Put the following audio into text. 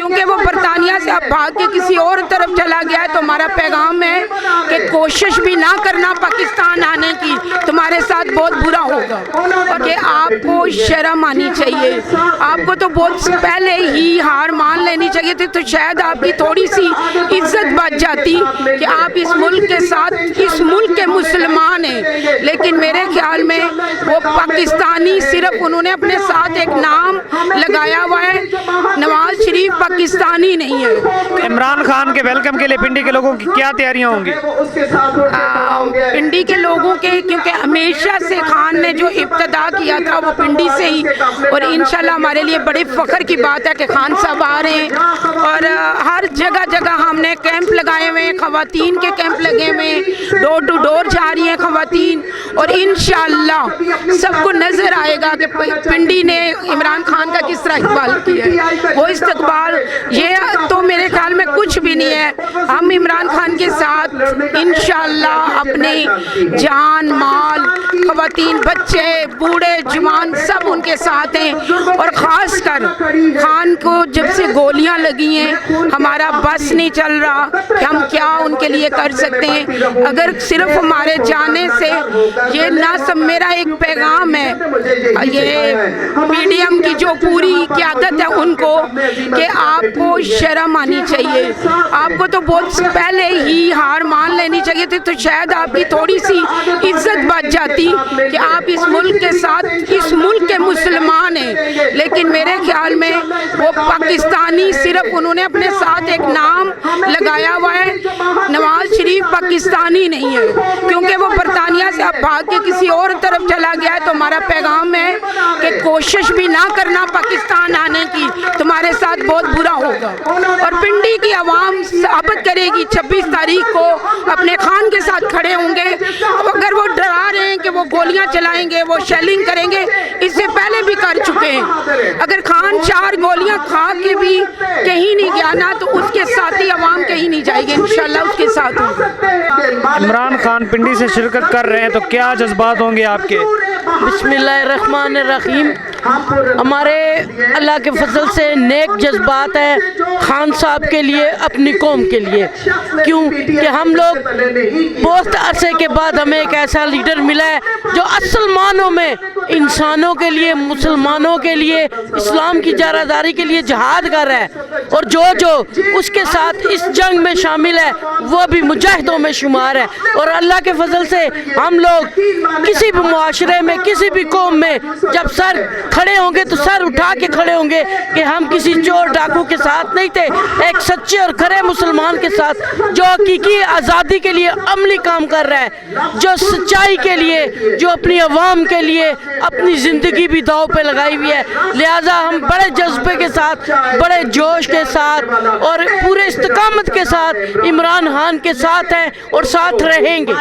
کیونکہ وہ برطانیہ سے اب بھاگ کے کسی اور طرف چلا گیا ہے، تو ہمارا پیغام ہے کہ کوشش بھی نہ کرنا پاکستان آنے کی، تمہارے ساتھ بہت برا ہوگا، اور کہ آپ کو شرم آنی چاہیے، آپ کو تو بہت پہلے ہی ہار مان لینی چاہیے تھی، تو شاید آپ کی تھوڑی سی عزت بچ جاتی کہ آپ اس ملک کے ساتھ، اس ملک کے مسلمان ہیں، لیکن میرے خیال میں وہ پاکستانی صرف انہوں نے اپنے ساتھ ایک نام لگایا ہوا ہے، نواز شریف پاکستانی نہیں ہے۔ عمران خان کے ویلکم کے لیے پنڈی کے لوگوں کی کیا تیاریاں ہوں گی؟ پنڈی کے لوگوں کے، کیونکہ ہمیشہ سے خان نے جو ابتدا کیا تھا وہ پنڈی سے ہی، اور انشاءاللہ ہمارے لیے بڑے فخر کی بات ہے کہ خان صاحب آ رہے ہیں، اور ہر جگہ جگہ ہم نے کیمپ لگائے ہوئے ہیں، خواتین کے کیمپ لگے ہوئے ہیں، ڈور ٹو ڈور جا رہی ہیں خواتین، اور انشاءاللہ سب کو نظر آئے گا کہ پنڈی نے عمران خان کا کس طرح استقبال کیا ہے۔ وہ استقبال یہ تو میرے خیال میں کچھ بھی نہیں ہے، ہم عمران خان کے ساتھ انشاءاللہ اپنے جان مال، خواتین، بچے، بوڑھے، جوان سب ان کے ساتھ ہیں، اور خاص کر خان کو جب سے گولیاں لگی ہیں ہمارا بس نہیں چل رہا کہ ہم کیا ان کے لیے کر سکتے ہیں، اگر صرف ہمارے جانے سے یہ نہ سب، میرا ایک پیغام ہے یہ پی ڈی ایم کی جو پوری قیادت ہے ان کو، کہ آپ کو شرم آنی چاہیے، آپ کو تو بہت پہلے ہی ہار مان لینی چاہیے تھی، تو شاید آپ کی تھوڑی سی عزت بچ جاتی کہ آپ اس ملک کے ساتھ، اس ملک کے مسلمان ہیں، لیکن میرے خیال میں وہ پاکستانی صرف انہوں نے اپنے ساتھ ایک نام لگایا ہوا ہے، نواز شریف پاکستانی نہیں ہے، کیونکہ وہ برطانیہ سے اب بھاگ کے کسی اور طرف چلا گیا ہے، تو ہمارا پیغام ہے کہ کوشش بھی نہ کرنا پاکستان آنے کی، تمہارے ساتھ بہت برا ہوگا، اور پنڈی کی عوام ثابت کرے گی 26 تاریخ کو اپنے خان کے ساتھ کھڑے ہوں گے، اگر وہ ڈرا رہے ہیں کہ وہ گولیاں چلائیں گے، وہ شیلنگ کریں گے، اس سے پہلے بھی کر چکے ہیں، اگر خان 4 گولیاں کھا کے بھی کہیں نہیں گیا نا، تو اس کے ساتھ ہی عوام کہیں نہیں جائے گی، انشاءاللہ اس کے ساتھ ہوگا۔ عمران خان پنڈی سے شرکت کر رہے ہیں تو کیا جذبات ہوں گے آپ کے؟ بسم اللہ الرحمن الرحیم، ہمارے اللہ کے فضل سے نیک جذبات ہیں خان صاحب کے لیے، اپنی قوم کے لیے، کیوں کہ ہم لوگ بہت عرصے کے بعد ہمیں ایک ایسا لیڈر ملا ہے جو اصل معنوں میں انسانوں کے لیے، مسلمانوں کے لیے، اسلام کی جارحداری کے لیے جہاد کر رہا ہے، اور جو اس کے ساتھ اس جنگ میں شامل ہے وہ بھی مجاہدوں میں شمار ہے، اور اللہ کے فضل سے ہم لوگ کسی بھی معاشرے میں، کسی بھی قوم میں جب سر کھڑے ہوں گے تو سر اٹھا کے کھڑے ہوں گے کہ ہم کسی چور ڈاکو کے ساتھ نہیں تھے، ایک سچے اور کھرے مسلمان کے ساتھ جو حقیقی آزادی کے لیے عملی کام کر رہا ہے، جو سچائی کے لیے، جو اپنی عوام کے لیے اپنی زندگی بھی داؤ پہ لگائی ہوئی ہے، لہٰذا ہم بڑے جذبے کے ساتھ، بڑے جوش کے ساتھ اور پورے استقامت کے ساتھ عمران خان کے ساتھ ہیں اور ساتھ رہیں گے۔